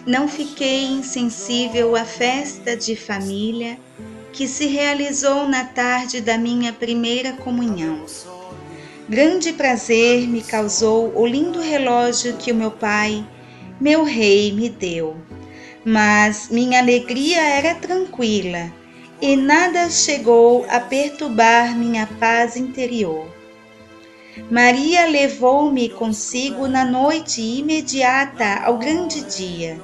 Não fiquei insensível à festa de família que se realizou na tarde da minha primeira comunhão. Grande prazer me causou o lindo relógio que o meu pai, meu rei, me deu. Mas minha alegria era tranquila e nada chegou a perturbar minha paz interior. Maria levou-me consigo na noite imediata ao grande dia,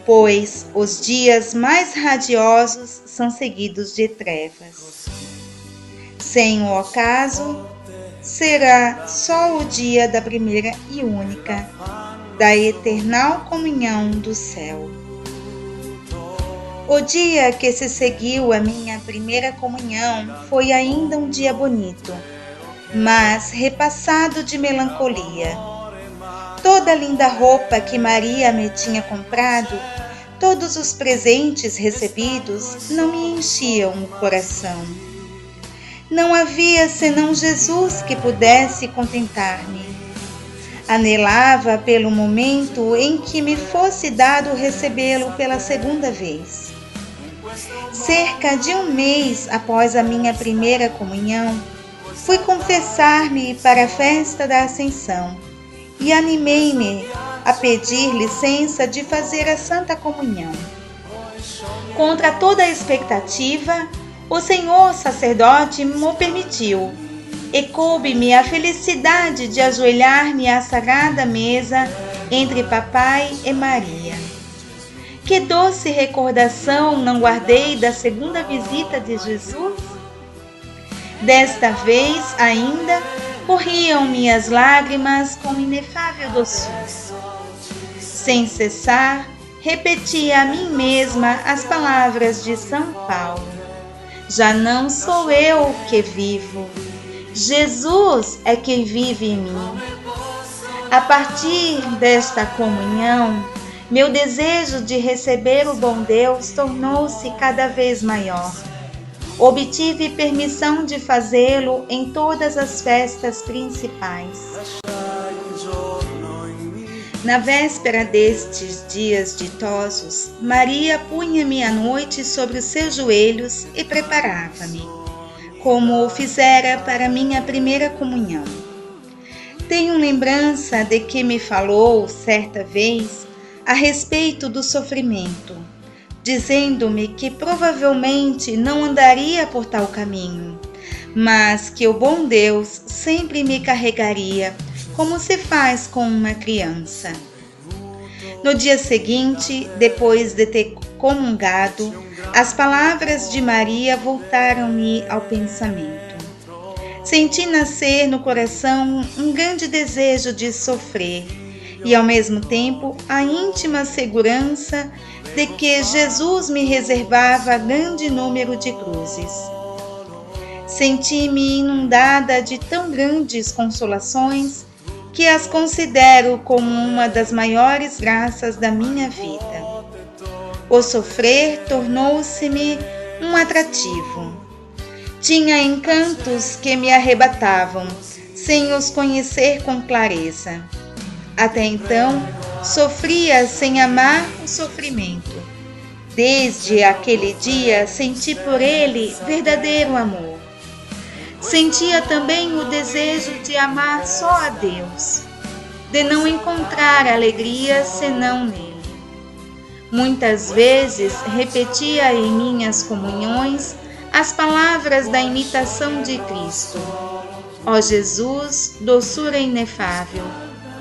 pois os dias mais radiosos são seguidos de trevas. Sem o ocaso, será só o dia da primeira e única, da eternal comunhão do céu. O dia que se seguiu à minha primeira comunhão foi ainda um dia bonito, mas repassado de melancolia. Toda a linda roupa que Maria me tinha comprado, todos os presentes recebidos, não me enchiam o coração. Não havia senão Jesus que pudesse contentar-me. Anelava pelo momento em que me fosse dado recebê-lo pela segunda vez. Cerca de um mês após a minha primeira comunhão, fui confessar-me para a festa da Ascensão e animei-me a pedir licença de fazer a Santa Comunhão. Contra toda a expectativa, o Senhor sacerdote me permitiu, e coube-me a felicidade de ajoelhar-me à sagrada mesa entre papai e Maria. Que doce recordação não guardei da segunda visita de Jesus? Desta vez ainda corriam minhas lágrimas com inefável doçura. Sem cessar, repetia a mim mesma as palavras de São Paulo: já não sou eu que vivo, Jesus é quem vive em mim. A partir desta comunhão, meu desejo de receber o bom Deus tornou-se cada vez maior. Obtive permissão de fazê-lo em todas as festas principais. Na véspera destes dias ditosos, Maria punha-me à noite sobre os seus joelhos e preparava-me, como o fizera para minha primeira comunhão. Tenho lembrança de que me falou, certa vez, a respeito do sofrimento, dizendo-me que provavelmente não andaria por tal caminho, mas que o bom Deus sempre me carregaria, como se faz com uma criança. No dia seguinte, depois de ter comungado, as palavras de Maria voltaram-me ao pensamento. Senti nascer no coração um grande desejo de sofrer e, ao mesmo tempo, a íntima segurança de que Jesus me reservava grande número de cruzes. Senti-me inundada de tão grandes consolações que as considero como uma das maiores graças da minha vida. O sofrer tornou-se-me um atrativo. Tinha encantos que me arrebatavam, sem os conhecer com clareza. Até então, sofria sem amar o sofrimento. Desde aquele dia, senti por ele verdadeiro amor. Sentia também o desejo de amar só a Deus, de não encontrar alegria senão nele. Muitas vezes repetia em minhas comunhões as palavras da imitação de Cristo: ó Jesus, doçura inefável,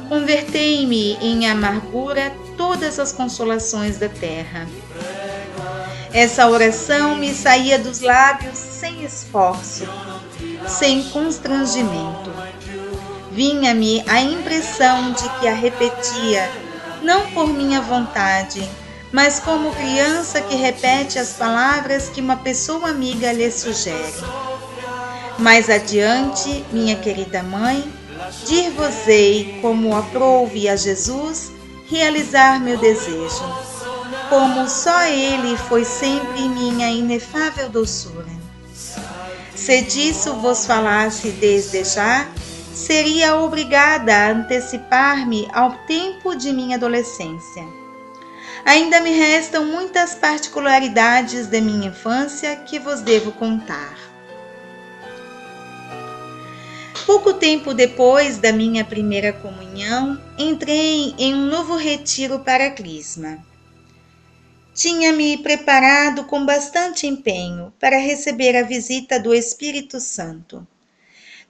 convertei-me em amargura todas as consolações da terra. Essa oração me saía dos lábios sem esforço, sem constrangimento. Vinha-me a impressão de que a repetia, não por minha vontade, mas como criança que repete as palavras que uma pessoa amiga lhe sugere. Mais adiante, minha querida mãe, dir-vos-ei como aprouve a Jesus realizar meu desejo, como só ele foi sempre minha inefável doçura. Se disso vos falasse desde já, seria obrigada a antecipar-me ao tempo de minha adolescência. Ainda me restam muitas particularidades da minha infância que vos devo contar. Pouco tempo depois da minha primeira comunhão, entrei em um novo retiro para Crisma. Tinha me preparado com bastante empenho para receber a visita do Espírito Santo.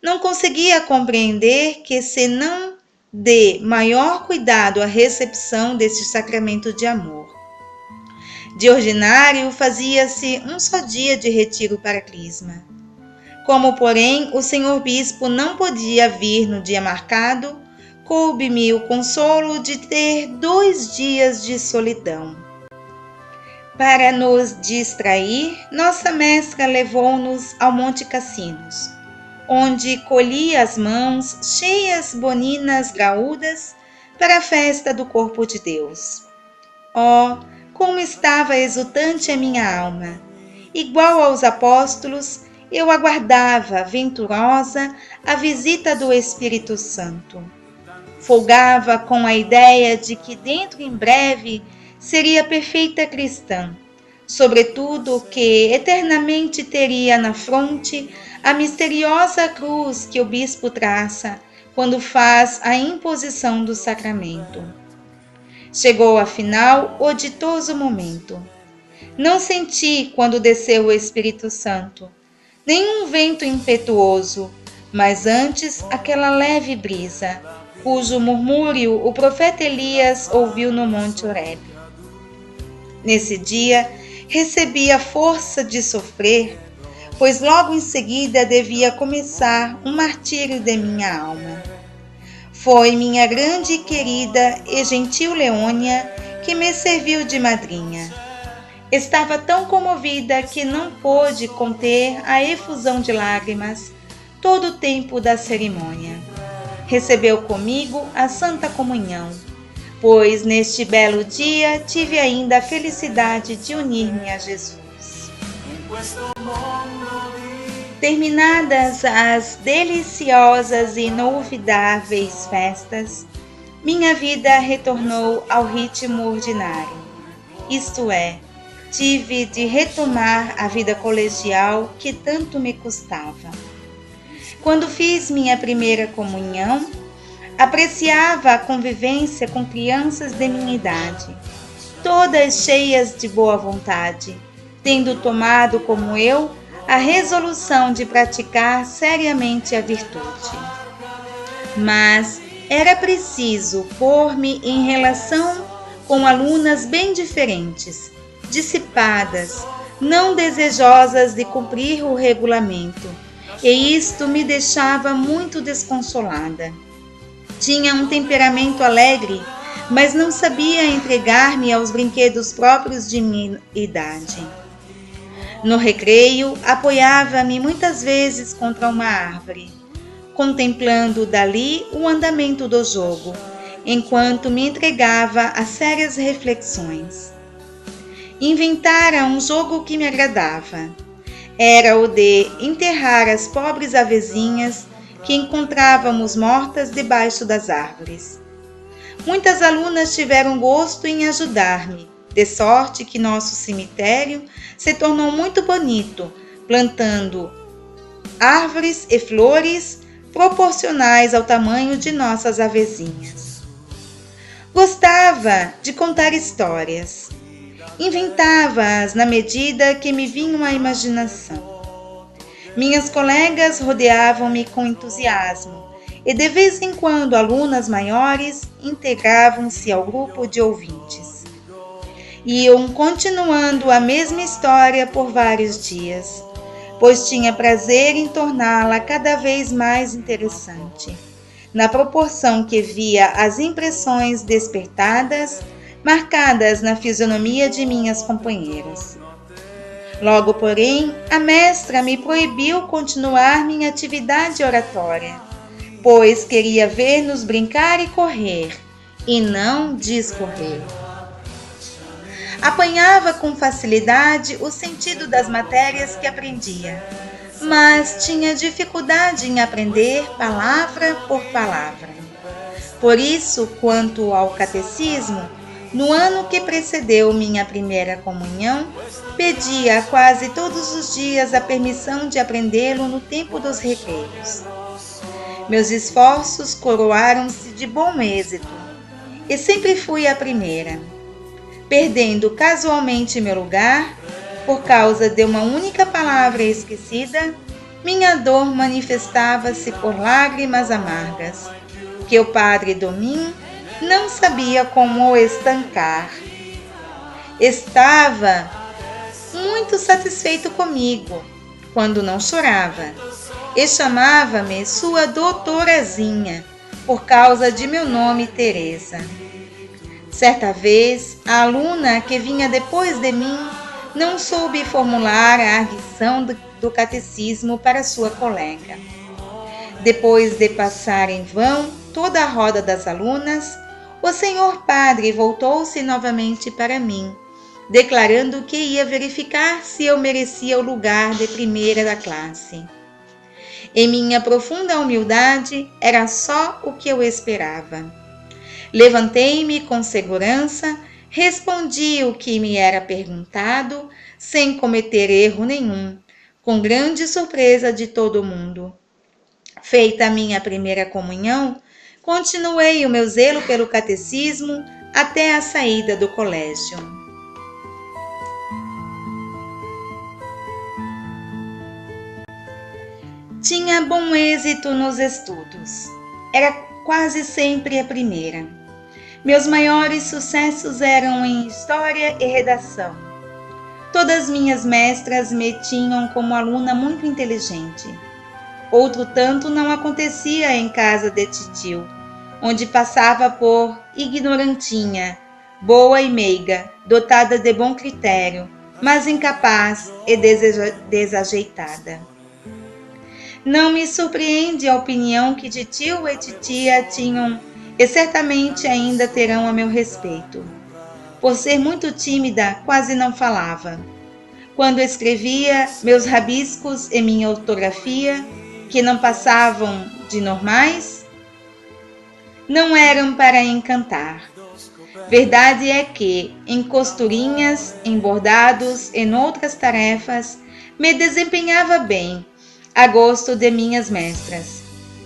Não conseguia compreender que se não dê maior cuidado à recepção deste sacramento de amor. De ordinário, fazia-se um só dia de retiro para Crisma. Como, porém, o senhor bispo não podia vir no dia marcado, coube-me o consolo de ter 2 dias de solidão. Para nos distrair, nossa mestra levou-nos ao Monte Cassinos, onde colhi as mãos cheias boninas graúdas para a festa do corpo de Deus. Oh, como estava exultante a minha alma! Igual aos apóstolos, eu aguardava, venturosa, a visita do Espírito Santo. Folgava com a ideia de que dentro em breve seria perfeita cristã, sobretudo que eternamente teria na fronte a misteriosa cruz que o bispo traça quando faz a imposição do sacramento. Chegou, afinal, o ditoso momento. Não senti, quando desceu o Espírito Santo, nenhum vento impetuoso, mas antes aquela leve brisa, cujo murmúrio o profeta Elias ouviu no Monte Horebe. Nesse dia, recebi a força de sofrer, pois logo em seguida devia começar um martírio de minha alma. Foi minha grande e querida e gentil Leônia que me serviu de madrinha. Estava tão comovida que não pôde conter a efusão de lágrimas todo o tempo da cerimônia. Recebeu comigo a Santa Comunhão, pois neste belo dia tive ainda a felicidade de unir-me a Jesus. Terminadas as deliciosas e inolvidáveis festas, minha vida retornou ao ritmo ordinário, isto é, tive de retomar a vida colegial que tanto me custava. Quando fiz minha primeira comunhão, apreciava a convivência com crianças de minha idade, todas cheias de boa vontade, tendo tomado, como eu, a resolução de praticar seriamente a virtude. Mas era preciso pôr-me em relação com alunas bem diferentes, dissipadas, não desejosas de cumprir o regulamento, e isto me deixava muito desconsolada. Tinha um temperamento alegre, mas não sabia entregar-me aos brinquedos próprios de minha idade. No recreio, apoiava-me muitas vezes contra uma árvore, contemplando dali o andamento do jogo, enquanto me entregava a sérias reflexões. Inventara um jogo que me agradava. Era o de enterrar as pobres avezinhas que encontrávamos mortas debaixo das árvores. Muitas alunas tiveram gosto em ajudar-me, de sorte que nosso cemitério se tornou muito bonito, plantando árvores e flores proporcionais ao tamanho de nossas avezinhas. Gostava de contar histórias. Inventava-as na medida que me vinham à imaginação. Minhas colegas rodeavam-me com entusiasmo e de vez em quando alunas maiores integravam-se ao grupo de ouvintes. Iam continuando a mesma história por vários dias, pois tinha prazer em torná-la cada vez mais interessante, na proporção que via as impressões despertadas marcadas na fisionomia de minhas companheiras. Logo, porém, a mestra me proibiu continuar minha atividade oratória, pois queria ver-nos brincar e correr, e não discorrer. Apanhava com facilidade o sentido das matérias que aprendia, mas tinha dificuldade em aprender palavra por palavra. Por isso, quanto ao catecismo, No ano que precedeu minha primeira comunhão, pedia quase todos os dias a permissão de aprendê-lo no tempo dos recreios. Meus esforços coroaram-se de bom êxito, e sempre fui a primeira. Perdendo casualmente meu lugar, por causa de uma única palavra esquecida, minha dor manifestava-se por lágrimas amargas, que o padre Domim não sabia como estancar. Estava muito satisfeito comigo, quando não chorava, e chamava-me sua doutorazinha, por causa de meu nome Teresa. Certa vez, a aluna que vinha depois de mim não soube formular a arguição do catecismo para sua colega. Depois de passar em vão toda a roda das alunas, o senhor padre voltou-se novamente para mim, declarando que ia verificar se eu merecia o lugar de primeira da classe. Em minha profunda humildade, era só o que eu esperava. Levantei-me com segurança, respondi o que me era perguntado, sem cometer erro nenhum, com grande surpresa de todo mundo. Feita a minha primeira comunhão, continuei o meu zelo pelo catecismo até a saída do colégio. Tinha bom êxito nos estudos. Era quase sempre a primeira. Meus maiores sucessos eram em história e redação. Todas minhas mestras me tinham como aluna muito inteligente. Outro tanto não acontecia em casa de titio, onde passava por ignorantinha, boa e meiga, dotada de bom critério, mas incapaz e desajeitada. Não me surpreende a opinião que titio e titia tinham e certamente ainda terão a meu respeito. Por ser muito tímida, quase não falava. Quando escrevia, meus rabiscos e minha ortografia, que não passavam de normais, não eram para encantar. Verdade é que, em costurinhas, em bordados e noutras tarefas, me desempenhava bem, a gosto de minhas mestras.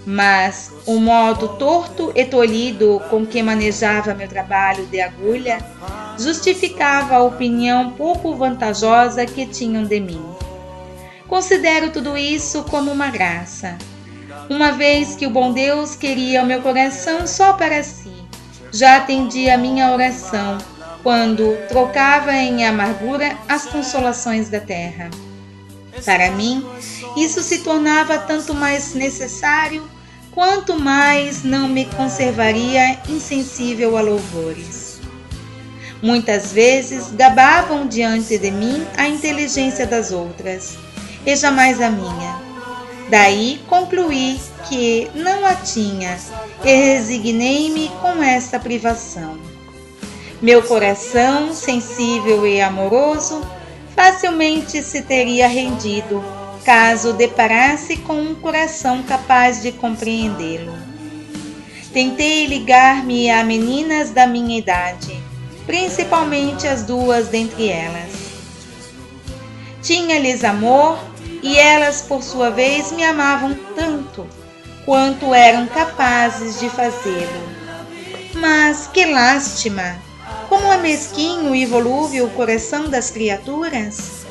Mas o modo torto e tolhido com que manejava meu trabalho de agulha justificava a opinião pouco vantajosa que tinham de mim. Considero tudo isso como uma graça, uma vez que o bom Deus queria o meu coração só para si. Já atendia a minha oração quando trocava em amargura as consolações da terra. Para mim, isso se tornava tanto mais necessário quanto mais não me conservaria insensível a louvores. Muitas vezes gabavam diante de mim a inteligência das outras, e jamais a minha. Daí concluí que não a tinha e resignei-me com esta privação. Meu coração, sensível e amoroso, facilmente se teria rendido, caso deparasse com um coração capaz de compreendê-lo. Tentei ligar-me a meninas da minha idade, principalmente as duas dentre elas. Tinha-lhes amor e elas, por sua vez, me amavam tanto quanto eram capazes de fazê-lo. Mas que lástima! Como é mesquinho e volúvel o coração das criaturas!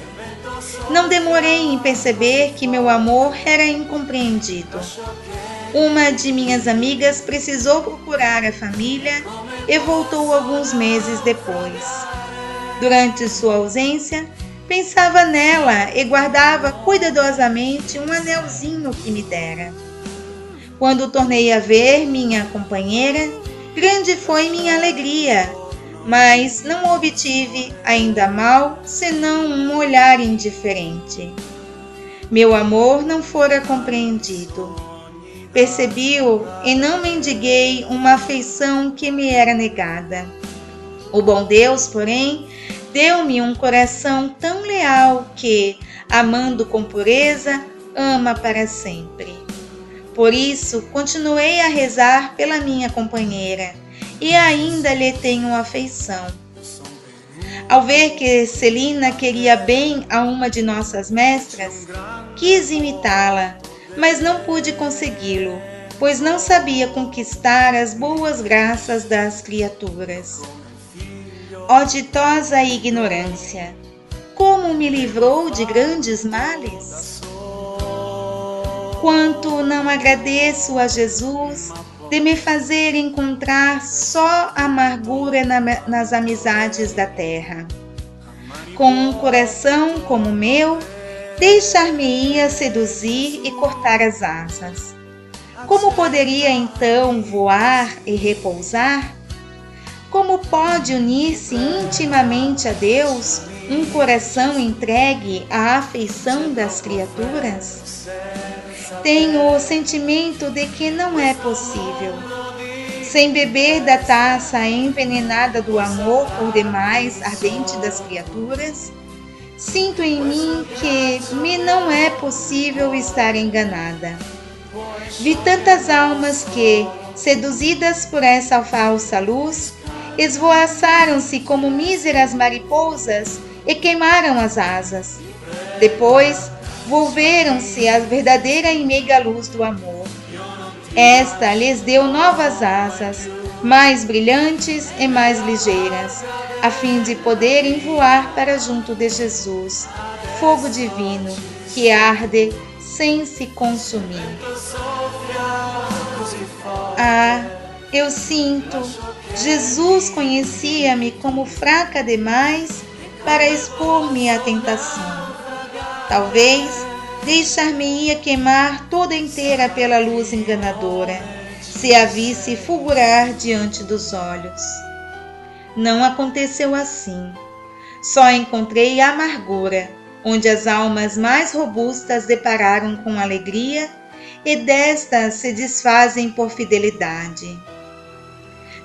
Não demorei em perceber que meu amor era incompreendido. Uma de minhas amigas precisou procurar a família e voltou alguns meses depois. Durante sua ausência, pensava nela e guardava cuidadosamente um anelzinho que me dera. Quando tornei a ver minha companheira, grande foi minha alegria, mas não obtive ainda mal senão um olhar indiferente. Meu amor não fora compreendido. Percebi-o e não mendiguei uma afeição que me era negada. O bom Deus, porém, deu-me um coração tão leal que, amando com pureza, ama para sempre. Por isso, continuei a rezar pela minha companheira e ainda lhe tenho afeição. Ao ver que Celina queria bem a uma de nossas mestras, quis imitá-la, mas não pude consegui-lo, pois não sabia conquistar as boas graças das criaturas. Ó ditosa ignorância, como me livrou de grandes males? Quanto não agradeço a Jesus de me fazer encontrar só amargura nas amizades da terra. Com um coração como o meu, deixar-me-ia seduzir e cortar as asas. Como poderia então voar e repousar? Como pode unir-se intimamente a Deus um coração entregue à afeição das criaturas? Tenho o sentimento de que não é possível. Sem beber da taça envenenada do amor por demais ardente das criaturas, sinto em mim que me não é possível estar enganada. Vi tantas almas que, seduzidas por essa falsa luz, esvoaçaram-se como míseras mariposas e queimaram as asas. Depois, volveram-se à verdadeira e meiga luz do amor. Esta lhes deu novas asas, mais brilhantes e mais ligeiras, a fim de poderem voar para junto de Jesus, fogo divino que arde sem se consumir. Ah, eu sinto, Jesus conhecia-me como fraca demais para expor-me à tentação. Talvez deixar-me-ia queimar toda inteira pela luz enganadora, se a visse fulgurar diante dos olhos. Não aconteceu assim. Só encontrei a amargura, onde as almas mais robustas depararam com alegria e destas se desfazem por fidelidade.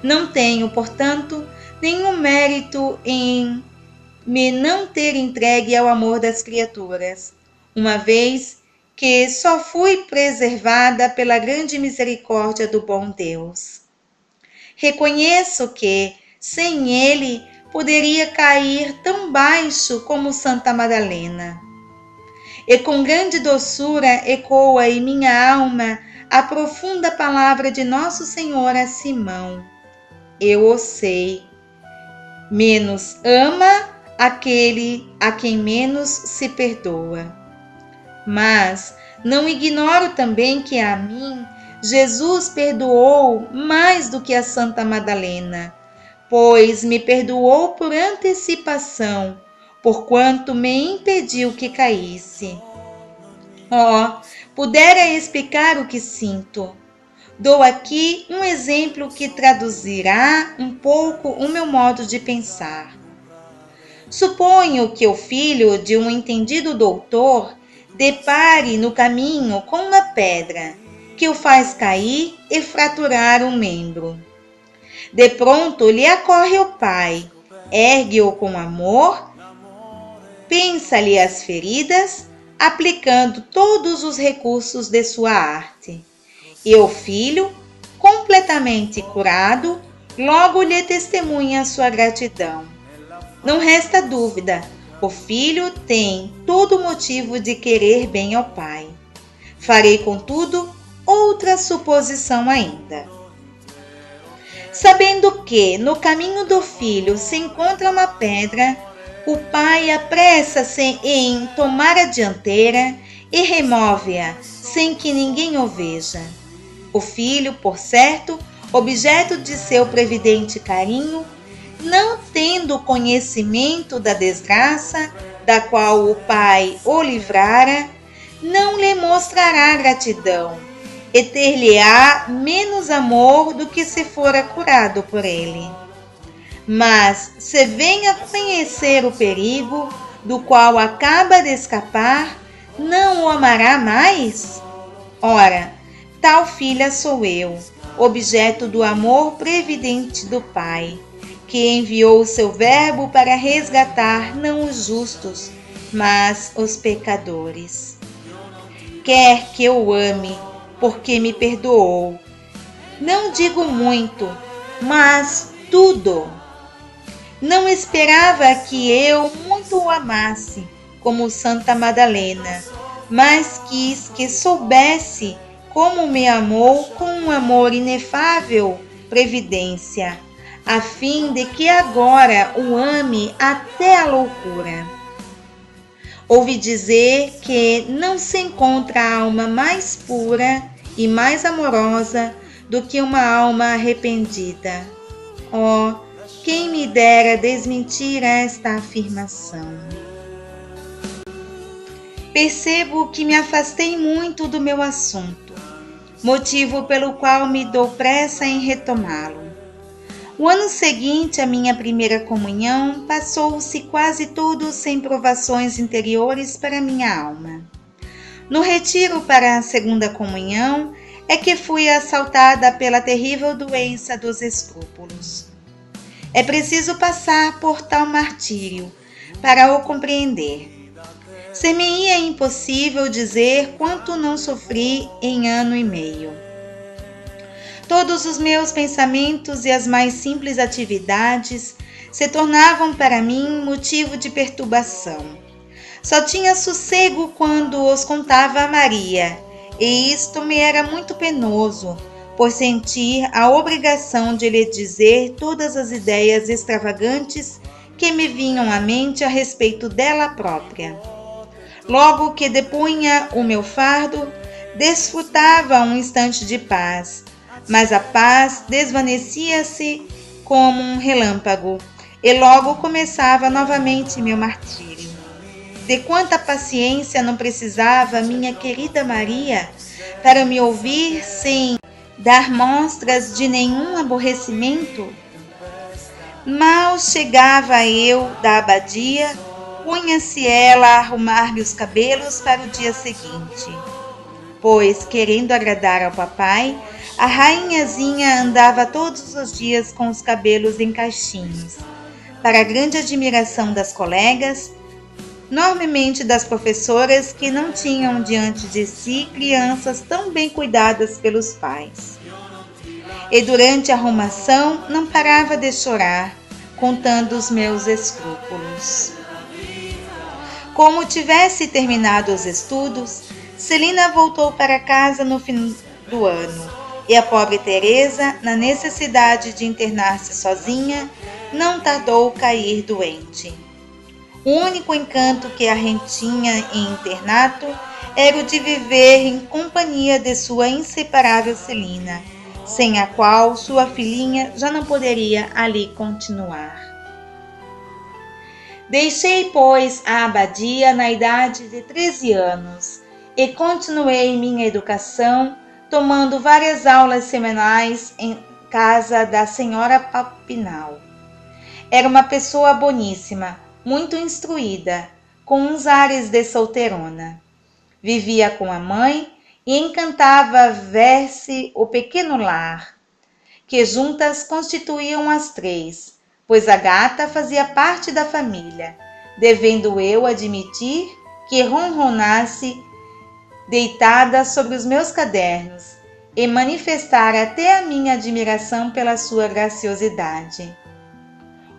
Não tenho, portanto, nenhum mérito em me não ter entregue ao amor das criaturas, uma vez que só fui preservada pela grande misericórdia do bom Deus. Reconheço que, sem ele, poderia cair tão baixo como Santa Madalena. E com grande doçura ecoa em minha alma a profunda palavra de Nosso Senhor a Simão. Eu o sei. Menos ama aquele a quem menos se perdoa. Mas não ignoro também que a mim Jesus perdoou mais do que a Santa Madalena, pois me perdoou por antecipação, porquanto me impediu que caísse. Pudera explicar o que sinto. Dou aqui um exemplo que traduzirá um pouco o meu modo de pensar. Suponho que o filho de um entendido doutor depare no caminho com uma pedra que o faz cair e fraturar um membro. De pronto lhe acorre o pai, ergue-o com amor, pensa-lhe as feridas, aplicando todos os recursos de sua arte. E o filho, completamente curado, logo lhe testemunha sua gratidão. Não resta dúvida, o filho tem todo motivo de querer bem ao pai. Farei, contudo, outra suposição ainda. Sabendo que no caminho do filho se encontra uma pedra, o pai apressa-se em tomar a dianteira e remove-a sem que ninguém o veja. O filho, por certo, objeto de seu previdente carinho, não tendo conhecimento da desgraça da qual o pai o livrara, não lhe mostrará gratidão e ter-lhe-á menos amor do que se fora curado por ele. Mas, se vem a conhecer o perigo do qual acaba de escapar, não o amará mais? Ora, tal filha sou eu, objeto do amor previdente do Pai, que enviou o seu Verbo para resgatar não os justos, mas os pecadores. Quer que eu ame, porque me perdoou. Não digo muito, mas tudo. Não esperava que eu muito o amasse, como Santa Madalena, mas quis que soubesse como me amou com um amor inefável previdência, a fim de que agora o ame até a loucura. Ouvi dizer que não se encontra alma mais pura e mais amorosa do que uma alma arrependida. Oh, quem me dera desmentir esta afirmação. Percebo que me afastei muito do meu assunto, motivo pelo qual me dou pressa em retomá-lo. O ano seguinte à minha primeira comunhão passou-se quase todo sem provações interiores para minha alma. No retiro para a segunda comunhão é que fui assaltada pela terrível doença dos escrúpulos. É preciso passar por tal martírio para o compreender. Ser-me-ia impossível dizer quanto não sofri em ano e meio. Todos os meus pensamentos e as mais simples atividades se tornavam para mim motivo de perturbação. Só tinha sossego quando os contava a Maria, e isto me era muito penoso, por sentir a obrigação de lhe dizer todas as ideias extravagantes que me vinham à mente a respeito dela própria. Logo que depunha o meu fardo, desfrutava um instante de paz, mas a paz desvanecia-se como um relâmpago, e logo começava novamente meu martírio. De quanta paciência não precisava minha querida Maria para me ouvir sem dar mostras de nenhum aborrecimento? Mal chegava eu da abadia, punha-se ela a arrumar-me os cabelos para o dia seguinte, pois, querendo agradar ao papai, a rainhazinha andava todos os dias com os cabelos em caixinhos, para a grande admiração das colegas, enormemente das professoras que não tinham diante de si crianças tão bem cuidadas pelos pais. E durante a arrumação não parava de chorar, contando os meus escrúpulos. Como tivesse terminado os estudos, Celina voltou para casa no fim do ano, e a pobre Teresa, na necessidade de internar-se sozinha, não tardou cair doente. O único encanto que a retinha em internato era o de viver em companhia de sua inseparável Celina, sem a qual sua filhinha já não poderia ali continuar. Deixei, pois, a abadia na idade de 13 anos e continuei minha educação, tomando várias aulas semanais em casa da senhora Papinal. Era uma pessoa boníssima, muito instruída, com uns ares de solteirona. Vivia com a mãe e encantava ver-se o pequeno lar, que juntas constituíam as três, pois a gata fazia parte da família, devendo eu admitir que ronronasse deitada sobre os meus cadernos e manifestar até a minha admiração pela sua graciosidade.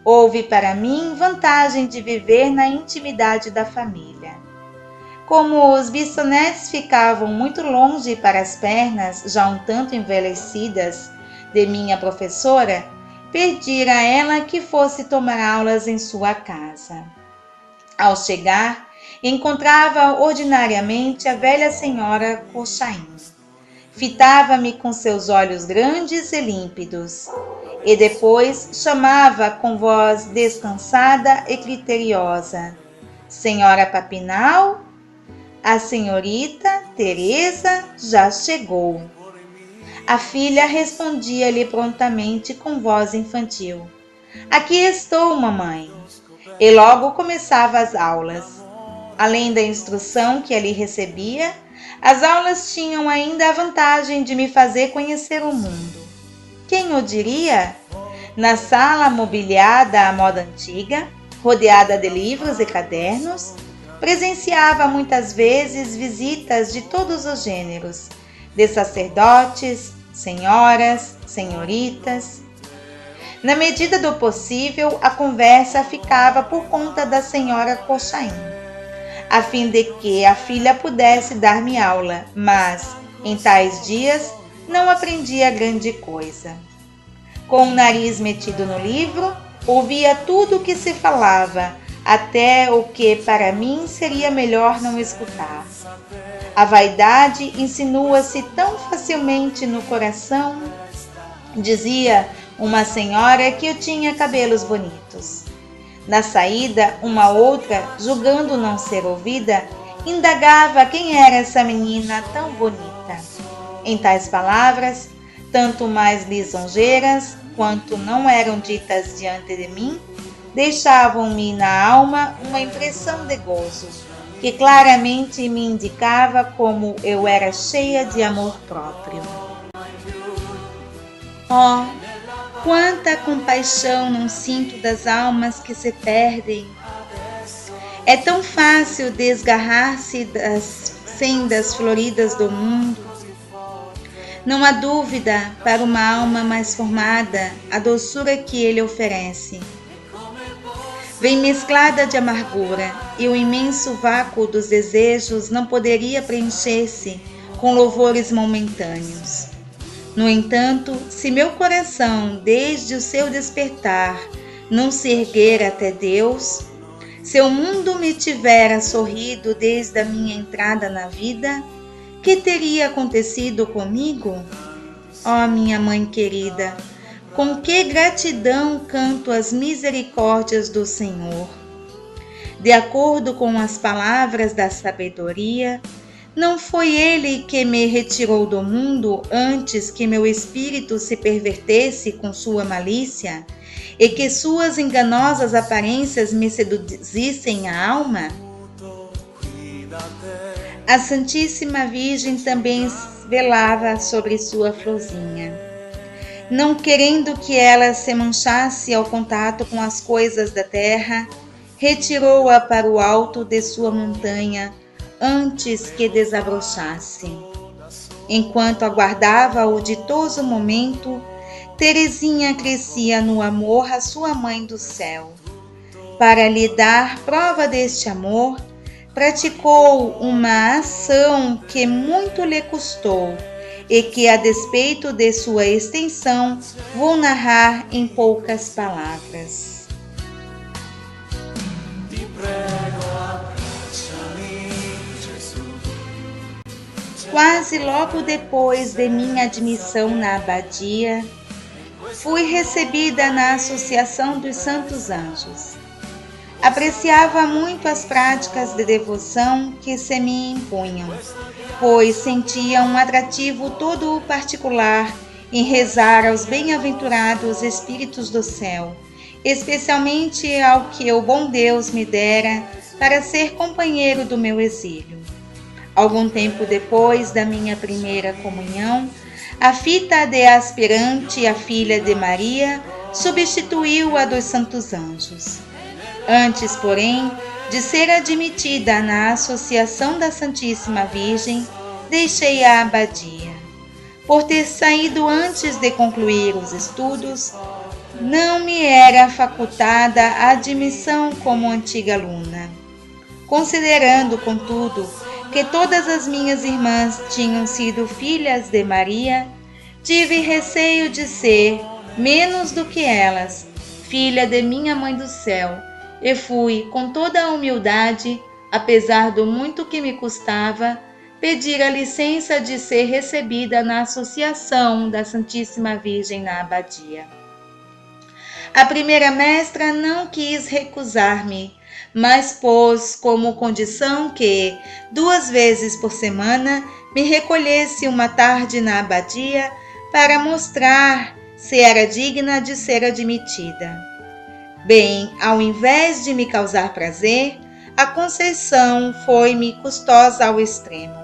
Houve para mim vantagem de viver na intimidade da família. Como os bisonetes ficavam muito longe para as pernas, já um tanto envelhecidas, de minha professora, pedira a ela que fosse tomar aulas em sua casa. Ao chegar, encontrava ordinariamente a velha senhora Cochain. Fitava-me com seus olhos grandes e límpidos, e depois chamava com voz descansada e criteriosa: Senhora Papinal, a senhorita Teresa já chegou. A filha respondia-lhe prontamente com voz infantil: Aqui estou, mamãe. E logo começava as aulas. Além da instrução que ali recebia, as aulas tinham ainda a vantagem de me fazer conhecer o mundo. Quem o diria? Na sala mobiliada à moda antiga, rodeada de livros e cadernos, presenciava muitas vezes visitas de todos os gêneros, de sacerdotes, senhoras, senhoritas. Na medida do possível, a conversa ficava por conta da senhora Cochain, a fim de que a filha pudesse dar-me aula, mas, em tais dias, não aprendia grande coisa. Com o nariz metido no livro, ouvia tudo o que se falava, até o que para mim seria melhor não escutar. A vaidade insinua-se tão facilmente no coração, dizia uma senhora que eu tinha cabelos bonitos. Na saída, uma outra, julgando não ser ouvida, indagava quem era essa menina tão bonita. Em tais palavras, tanto mais lisonjeiras, quanto não eram ditas diante de mim, deixavam-me na alma uma impressão de gozo, que claramente me indicava como eu era cheia de amor próprio. Oh, quanta compaixão não sinto das almas que se perdem! É tão fácil desgarrar-se das sendas floridas do mundo. Não há dúvida, para uma alma mais formada, a doçura que ele oferece vem mesclada de amargura, e o imenso vácuo dos desejos não poderia preencher-se com louvores momentâneos. No entanto, se meu coração, desde o seu despertar, não se erguer até Deus, se o mundo me tivera sorrido desde a minha entrada na vida, que teria acontecido comigo? Ó minha mãe querida, com que gratidão canto as misericórdias do Senhor. De acordo com as palavras da sabedoria, não foi ele que me retirou do mundo antes que meu espírito se pervertesse com sua malícia e que suas enganosas aparências me seduzissem a alma? A Santíssima Virgem também velava sobre sua florzinha, não querendo que ela se manchasse ao contato com as coisas da terra, retirou-a para o alto de sua montanha antes que desabrochasse. Enquanto aguardava o ditoso momento, Teresinha crescia no amor à sua mãe do céu. Para lhe dar prova deste amor, praticou uma ação que muito lhe custou e que, a despeito de sua extensão, vou narrar em poucas palavras. Quase logo depois de minha admissão na abadia, fui recebida na Associação dos Santos Anjos. Apreciava muito as práticas de devoção que se me impunham, pois sentia um atrativo todo particular em rezar aos bem-aventurados espíritos do céu, especialmente ao que o bom Deus me dera para ser companheiro do meu exílio. Algum tempo depois da minha primeira comunhão, a fita de aspirante à filha de Maria substituiu a dos Santos Anjos. Antes, porém, de ser admitida na Associação da Santíssima Virgem, deixei a abadia. Por ter saído antes de concluir os estudos, não me era facultada a admissão como antiga aluna. Considerando, contudo, que todas as minhas irmãs tinham sido filhas de Maria, tive receio de ser, menos do que elas, filha de minha Mãe do Céu, e fui, com toda a humildade, apesar do muito que me custava, pedir a licença de ser recebida na Associação da Santíssima Virgem na abadia. A primeira mestra não quis recusar-me, mas pôs como condição que, 2 vezes por semana, me recolhesse uma tarde na abadia para mostrar se era digna de ser admitida. Bem, ao invés de me causar prazer, a concessão foi-me custosa ao extremo.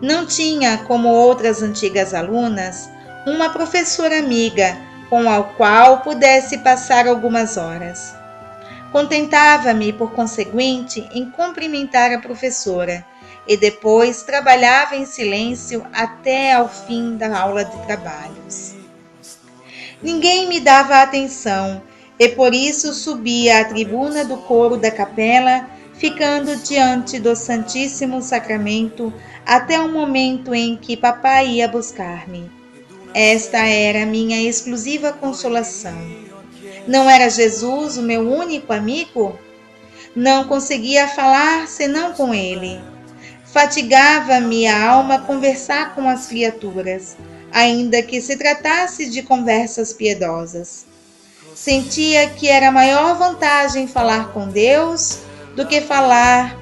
Não tinha, como outras antigas alunas, uma professora amiga com a qual pudesse passar algumas horas. Contentava-me, por conseguinte, em cumprimentar a professora e depois trabalhava em silêncio até ao fim da aula de trabalhos. Ninguém me dava atenção e por isso subia à tribuna do coro da capela, ficando diante do Santíssimo Sacramento até o momento em que papai ia buscar-me. Esta era minha exclusiva consolação. Não era Jesus o meu único amigo? Não conseguia falar senão com ele. Fatigava-me a alma conversar com as criaturas, ainda que se tratasse de conversas piedosas. Sentia que era maior vantagem falar com Deus do que falar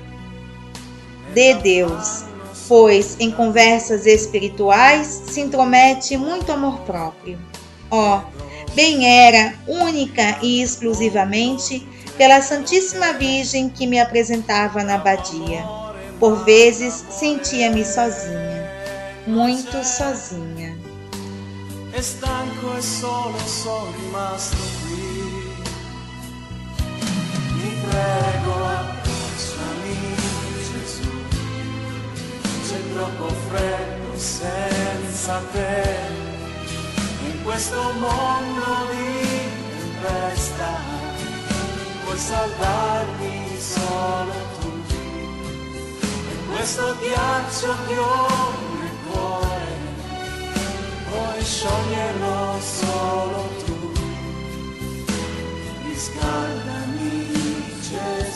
de Deus, pois em conversas espirituais se intromete muito amor próprio. Oh, bem era, única e exclusivamente, pela Santíssima Virgem que me apresentava na abadia. Por vezes sentia-me sozinha, muito sozinha. Stanco e solo sono rimasto qui. Ti prego, abbracciami, Gesù. C'è troppo freddo senza te. In questo mondo di tempesta puoi salvarmi solo tu. In questo ghiaccio che ho nel cuore puoi scioglierlo solo tu. Riscaldami, Gesù.